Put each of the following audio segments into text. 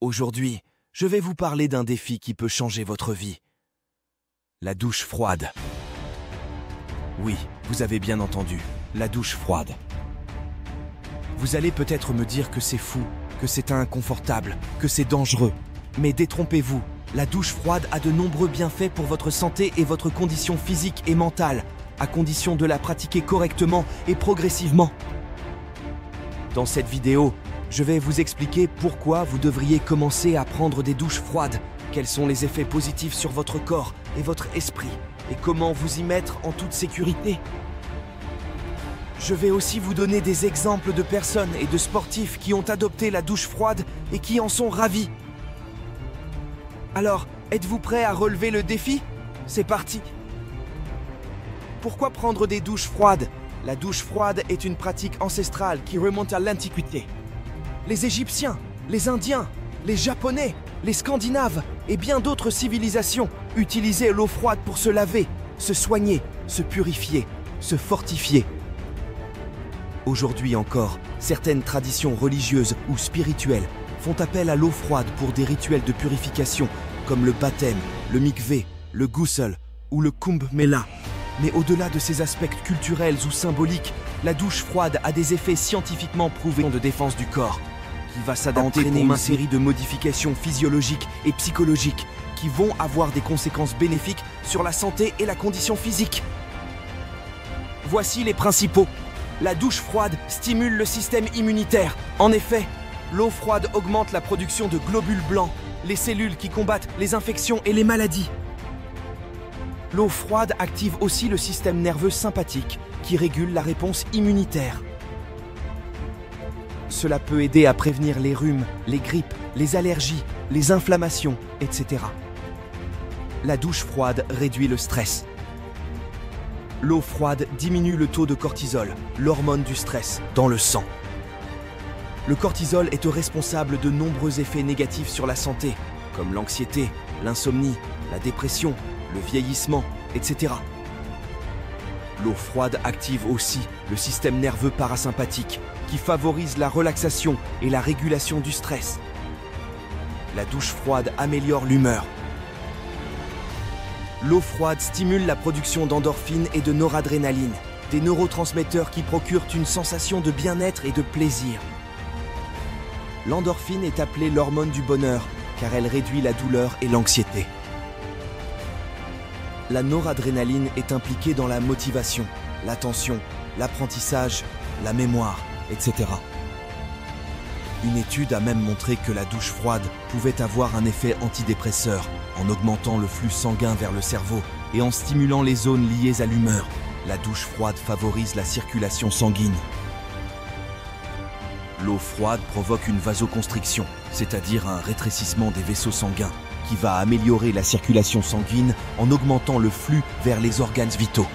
Aujourd'hui, je vais vous parler d'un défi qui peut changer votre vie. La douche froide. Oui, vous avez bien entendu, la douche froide. Vous allez peut-être me dire que c'est fou, que c'est inconfortable, que c'est dangereux. Mais détrompez-vous, la douche froide a de nombreux bienfaits pour votre santé et votre condition physique et mentale, à condition de la pratiquer correctement et progressivement. Dans cette vidéo, je vais vous expliquer pourquoi vous devriez commencer à prendre des douches froides, quels sont les effets positifs sur votre corps et votre esprit, et comment vous y mettre en toute sécurité. Je vais aussi vous donner des exemples de personnes et de sportifs qui ont adopté la douche froide et qui en sont ravis. Alors, êtes-vous prêts à relever le défi? C'est parti! Pourquoi prendre des douches froides? La douche froide est une pratique ancestrale qui remonte à l'Antiquité. Les Égyptiens, les Indiens, les Japonais, les Scandinaves et bien d'autres civilisations utilisaient l'eau froide pour se laver, se soigner, se purifier, se fortifier. Aujourd'hui encore, certaines traditions religieuses ou spirituelles font appel à l'eau froide pour des rituels de purification comme le baptême, le mikvé, le ghusl ou le kumbh mela. Mais au-delà de ces aspects culturels ou symboliques, la douche froide a des effets scientifiquement prouvés de défense du corps, qui va s'adapter pour une série de modifications physiologiques et psychologiques qui vont avoir des conséquences bénéfiques sur la santé et la condition physique. Voici les principaux. La douche froide stimule le système immunitaire. En effet, l'eau froide augmente la production de globules blancs, les cellules qui combattent les infections et les maladies. L'eau froide active aussi le système nerveux sympathique, qui régule la réponse immunitaire. Cela peut aider à prévenir les rhumes, les grippes, les allergies, les inflammations, etc. La douche froide réduit le stress. L'eau froide diminue le taux de cortisol, l'hormone du stress, dans le sang. Le cortisol est responsable de nombreux effets négatifs sur la santé, comme l'anxiété, l'insomnie, la dépression, le vieillissement, etc. L'eau froide active aussi le système nerveux parasympathique, qui favorise la relaxation et la régulation du stress. La douche froide améliore l'humeur. L'eau froide stimule la production d'endorphines et de noradrénaline, des neurotransmetteurs qui procurent une sensation de bien-être et de plaisir. L'endorphine est appelée l'hormone du bonheur, car elle réduit la douleur et l'anxiété. La noradrénaline est impliquée dans la motivation, l'attention, l'apprentissage, la mémoire, etc. Une étude a même montré que la douche froide pouvait avoir un effet antidépresseur en augmentant le flux sanguin vers le cerveau et en stimulant les zones liées à l'humeur. La douche froide favorise la circulation sanguine. L'eau froide provoque une vasoconstriction, c'est-à-dire un rétrécissement des vaisseaux sanguins, qui va améliorer la circulation sanguine en augmentant le flux vers les organes vitaux.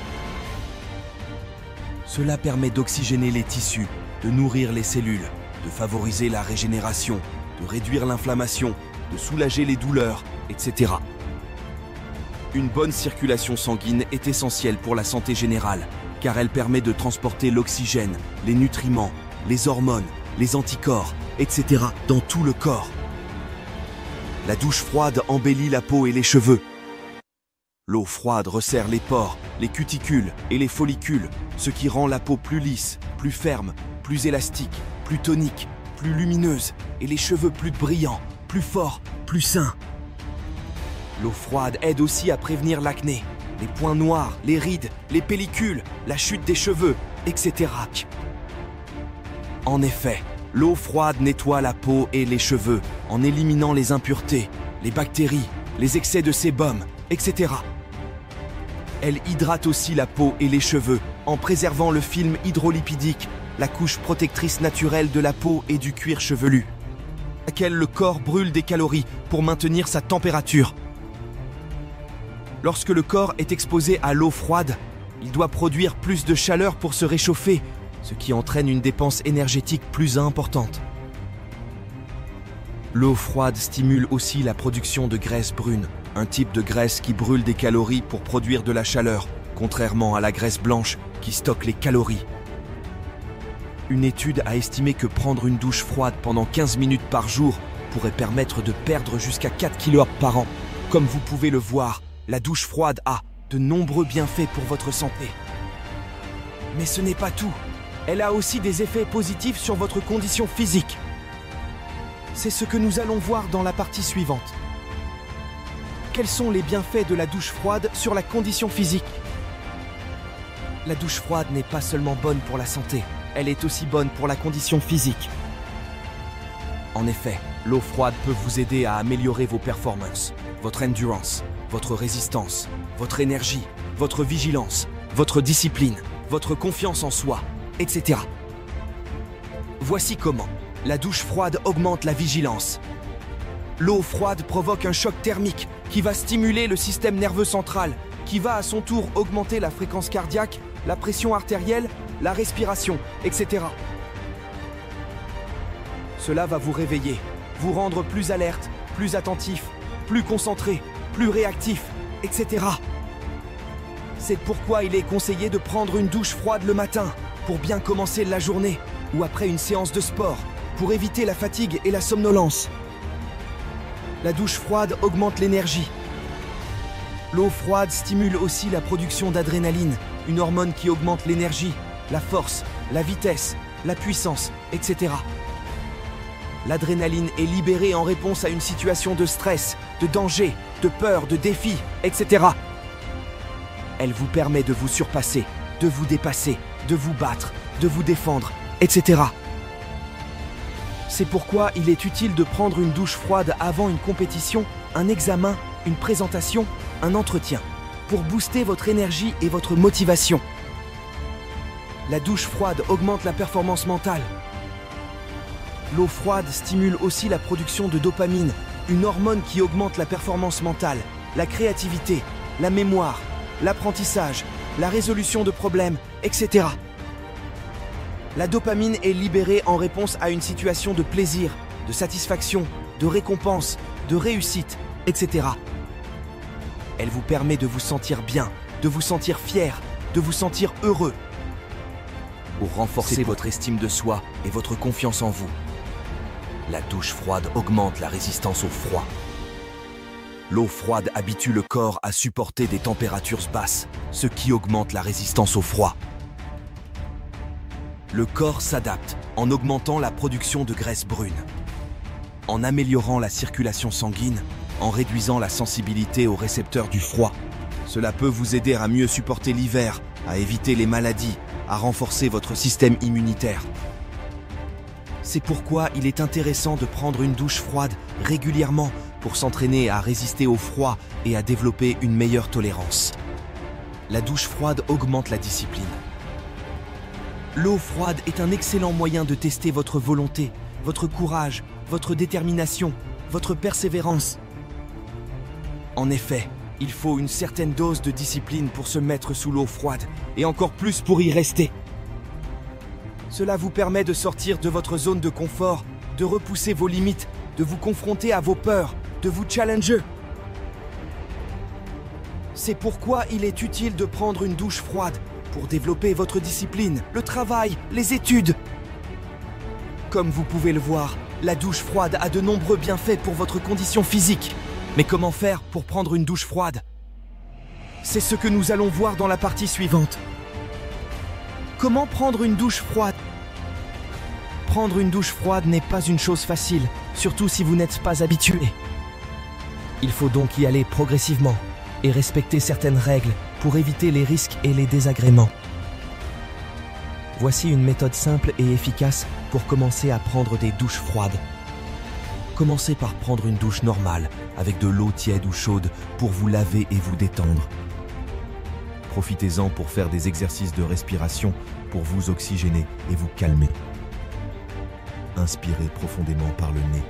Cela permet d'oxygéner les tissus, de nourrir les cellules, de favoriser la régénération, de réduire l'inflammation, de soulager les douleurs, etc. Une bonne circulation sanguine est essentielle pour la santé générale, car elle permet de transporter l'oxygène, les nutriments, les hormones, les anticorps, etc. dans tout le corps. La douche froide embellit la peau et les cheveux. L'eau froide resserre les pores, les cuticules et les follicules, ce qui rend la peau plus lisse, plus ferme, plus élastique, plus tonique, plus lumineuse et les cheveux plus brillants, plus forts, plus sains. L'eau froide aide aussi à prévenir l'acné, les points noirs, les rides, les pellicules, la chute des cheveux, etc. En effet, l'eau froide nettoie la peau et les cheveux en éliminant les impuretés, les bactéries, les excès de sébum, etc. Elle hydrate aussi la peau et les cheveux en préservant le film hydrolipidique, la couche protectrice naturelle de la peau et du cuir chevelu, à laquelle le corps brûle des calories pour maintenir sa température. Lorsque le corps est exposé à l'eau froide, il doit produire plus de chaleur pour se réchauffer, ce qui entraîne une dépense énergétique plus importante. L'eau froide stimule aussi la production de graisse brune, un type de graisse qui brûle des calories pour produire de la chaleur, contrairement à la graisse blanche qui stocke les calories. Une étude a estimé que prendre une douche froide pendant 15 minutes par jour pourrait permettre de perdre jusqu'à 4 kg par an. Comme vous pouvez le voir, la douche froide a de nombreux bienfaits pour votre santé. Mais ce n'est pas tout. Elle a aussi des effets positifs sur votre condition physique. C'est ce que nous allons voir dans la partie suivante. Quels sont les bienfaits de la douche froide sur la condition physique? La douche froide n'est pas seulement bonne pour la santé, elle est aussi bonne pour la condition physique. En effet, l'eau froide peut vous aider à améliorer vos performances, votre endurance, votre résistance, votre énergie, votre vigilance, votre discipline, votre confiance en soi, etc. Voici comment la douche froide augmente la vigilance. L'eau froide provoque un choc thermique qui va stimuler le système nerveux central, qui va à son tour augmenter la fréquence cardiaque, la pression artérielle, la respiration, etc. Cela va vous réveiller, vous rendre plus alerte, plus attentif, plus concentré, plus réactif, etc. C'est pourquoi il est conseillé de prendre une douche froide le matin, pour bien commencer la journée, ou après une séance de sport, pour éviter la fatigue et la somnolence. La douche froide augmente l'énergie. L'eau froide stimule aussi la production d'adrénaline, une hormone qui augmente l'énergie, la force, la vitesse, la puissance, etc. L'adrénaline est libérée en réponse à une situation de stress, de danger, de peur, de défi, etc. Elle vous permet de vous surpasser, de vous dépasser, de vous battre, de vous défendre, etc. C'est pourquoi il est utile de prendre une douche froide avant une compétition, un examen, une présentation, un entretien, pour booster votre énergie et votre motivation. La douche froide augmente la performance mentale. L'eau froide stimule aussi la production de dopamine, une hormone qui augmente la performance mentale, la créativité, la mémoire, l'apprentissage, la résolution de problèmes, etc. La dopamine est libérée en réponse à une situation de plaisir, de satisfaction, de récompense, de réussite, etc. Elle vous permet de vous sentir bien, de vous sentir fier, de vous sentir heureux. Pour renforcer votre estime de soi et votre confiance en vous, la douche froide augmente la résistance au froid. L'eau froide habitue le corps à supporter des températures basses, ce qui augmente la résistance au froid. Le corps s'adapte en augmentant la production de graisse brune, en améliorant la circulation sanguine, en réduisant la sensibilité aux récepteurs du froid. Cela peut vous aider à mieux supporter l'hiver, à éviter les maladies, à renforcer votre système immunitaire. C'est pourquoi il est intéressant de prendre une douche froide régulièrement pour s'entraîner à résister au froid et à développer une meilleure tolérance. La douche froide augmente la discipline. L'eau froide est un excellent moyen de tester votre volonté, votre courage, votre détermination, votre persévérance. En effet, il faut une certaine dose de discipline pour se mettre sous l'eau froide, et encore plus pour y rester. Cela vous permet de sortir de votre zone de confort, de repousser vos limites, de vous confronter à vos peurs, de vous challenger. C'est pourquoi il est utile de prendre une douche froide pour développer votre discipline, le travail, les études. Comme vous pouvez le voir, la douche froide a de nombreux bienfaits pour votre condition physique. Mais comment faire pour prendre une douche froide? C'est ce que nous allons voir dans la partie suivante. Comment prendre une douche froide? Prendre une douche froide n'est pas une chose facile, surtout si vous n'êtes pas habitué. Il faut donc y aller progressivement et respecter certaines règles pour éviter les risques et les désagréments. Voici une méthode simple et efficace pour commencer à prendre des douches froides. Commencez par prendre une douche normale avec de l'eau tiède ou chaude pour vous laver et vous détendre. Profitez-en pour faire des exercices de respiration pour vous oxygéner et vous calmer. Inspirez profondément par le nez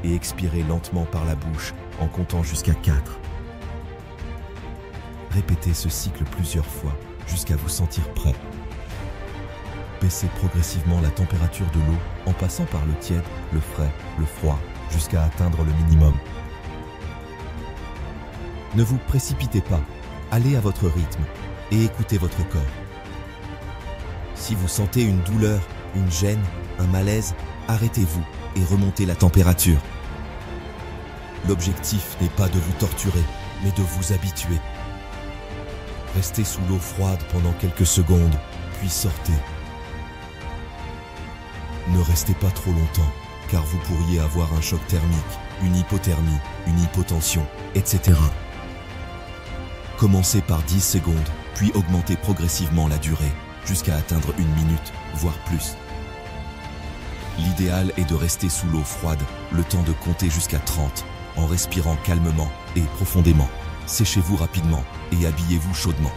et expirez lentement par la bouche en comptant jusqu'à 4. Répétez ce cycle plusieurs fois jusqu'à vous sentir prêt. Baissez progressivement la température de l'eau en passant par le tiède, le frais, le froid, jusqu'à atteindre le minimum. Ne vous précipitez pas, allez à votre rythme et écoutez votre corps. Si vous sentez une douleur, une gêne, un malaise, arrêtez-vous et remontez la température. L'objectif n'est pas de vous torturer, mais de vous habituer. Restez sous l'eau froide pendant quelques secondes, puis sortez. Ne restez pas trop longtemps, car vous pourriez avoir un choc thermique, une hypothermie, une hypotension, etc. Commencez par 10 secondes, puis augmentez progressivement la durée, jusqu'à atteindre 1 minute, voire plus. L'idéal est de rester sous l'eau froide, le temps de compter jusqu'à 30, en respirant calmement et profondément. Séchez-vous rapidement et habillez-vous chaudement.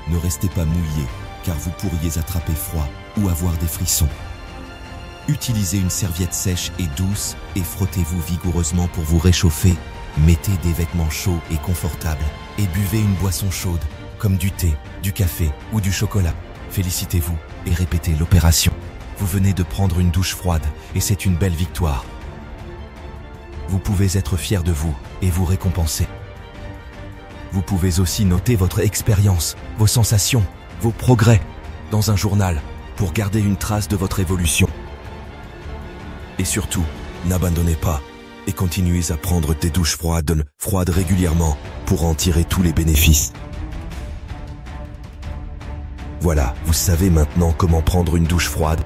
Ne restez pas mouillé, car vous pourriez attraper froid ou avoir des frissons. Utilisez une serviette sèche et douce et frottez-vous vigoureusement pour vous réchauffer. Mettez des vêtements chauds et confortables et buvez une boisson chaude, comme du thé, du café ou du chocolat. Félicitez-vous et répétez l'opération. Vous venez de prendre une douche froide et c'est une belle victoire. Vous pouvez être fier de vous et vous récompenser. Vous pouvez aussi noter votre expérience, vos sensations, vos progrès dans un journal pour garder une trace de votre évolution. Et surtout, n'abandonnez pas et continuez à prendre des douches froides régulièrement pour en tirer tous les bénéfices. Voilà, vous savez maintenant comment prendre une douche froide.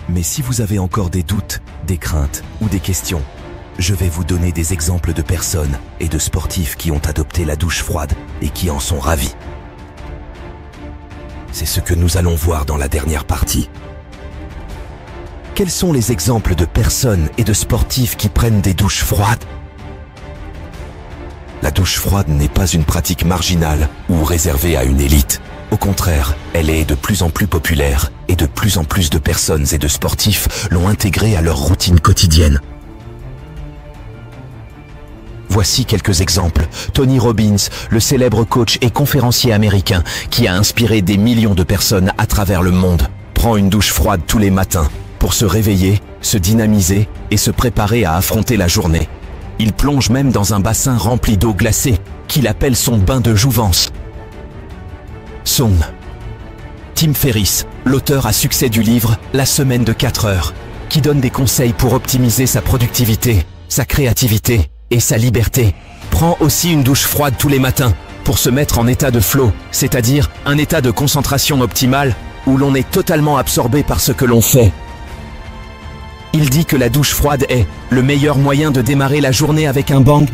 Mais si vous avez encore des doutes, des craintes ou des questions, je vais vous donner des exemples de personnes et de sportifs qui ont adopté la douche froide et qui en sont ravis. C'est ce que nous allons voir dans la dernière partie. Quels sont les exemples de personnes et de sportifs qui prennent des douches froides? La douche froide n'est pas une pratique marginale ou réservée à une élite. Au contraire, elle est de plus en plus populaire et de plus en plus de personnes et de sportifs l'ont intégrée à leur routine quotidienne. Voici quelques exemples. Tony Robbins, le célèbre coach et conférencier américain qui a inspiré des millions de personnes à travers le monde, prend une douche froide tous les matins pour se réveiller, se dynamiser et se préparer à affronter la journée. Il plonge même dans un bassin rempli d'eau glacée qu'il appelle son bain de jouvence. Tim Ferriss, l'auteur à succès du livre « La semaine de 4 heures », qui donne des conseils pour optimiser sa productivité, sa créativité et sa liberté, prend aussi une douche froide tous les matins pour se mettre en état de flow, c'est-à-dire un état de concentration optimale où l'on est totalement absorbé par ce que l'on fait. Il dit que la douche froide est le meilleur moyen de démarrer la journée avec un bang.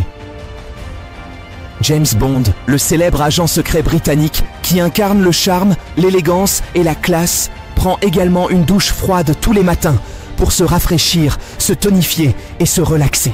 James Bond, le célèbre agent secret britannique qui incarne le charme, l'élégance et la classe, prend également une douche froide tous les matins pour se rafraîchir, se tonifier et se relaxer.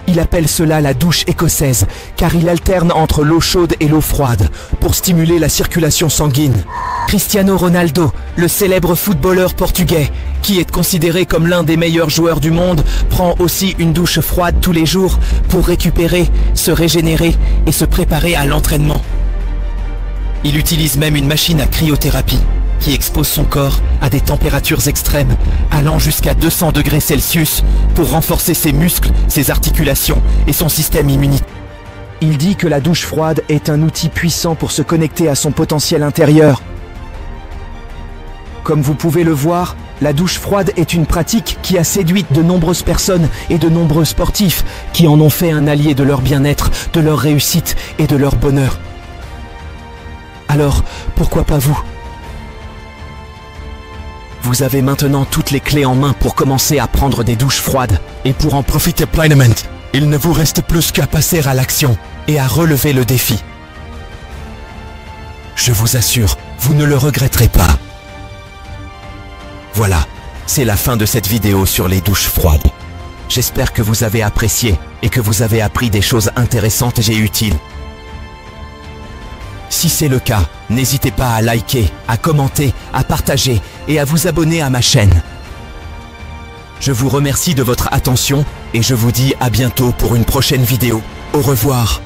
Il appelle cela la douche écossaise, car il alterne entre l'eau chaude et l'eau froide pour stimuler la circulation sanguine. Cristiano Ronaldo, le célèbre footballeur portugais, qui est considéré comme l'un des meilleurs joueurs du monde, prend aussi une douche froide tous les jours pour récupérer, se régénérer et se préparer à l'entraînement. Il utilise même une machine à cryothérapie qui expose son corps à des températures extrêmes, allant jusqu'à 200 degrés Celsius pour renforcer ses muscles, ses articulations et son système immunitaire. Il dit que la douche froide est un outil puissant pour se connecter à son potentiel intérieur. Comme vous pouvez le voir, la douche froide est une pratique qui a séduit de nombreuses personnes et de nombreux sportifs qui en ont fait un allié de leur bien-être, de leur réussite et de leur bonheur. Alors, pourquoi pas vous ? Vous avez maintenant toutes les clés en main pour commencer à prendre des douches froides. Et pour en profiter pleinement, il ne vous reste plus qu'à passer à l'action et à relever le défi. Je vous assure, vous ne le regretterez pas. Voilà, c'est la fin de cette vidéo sur les douches froides. J'espère que vous avez apprécié et que vous avez appris des choses intéressantes et utiles. Si c'est le cas, n'hésitez pas à liker, à commenter, à partager et à vous abonner à ma chaîne. Je vous remercie de votre attention et je vous dis à bientôt pour une prochaine vidéo. Au revoir.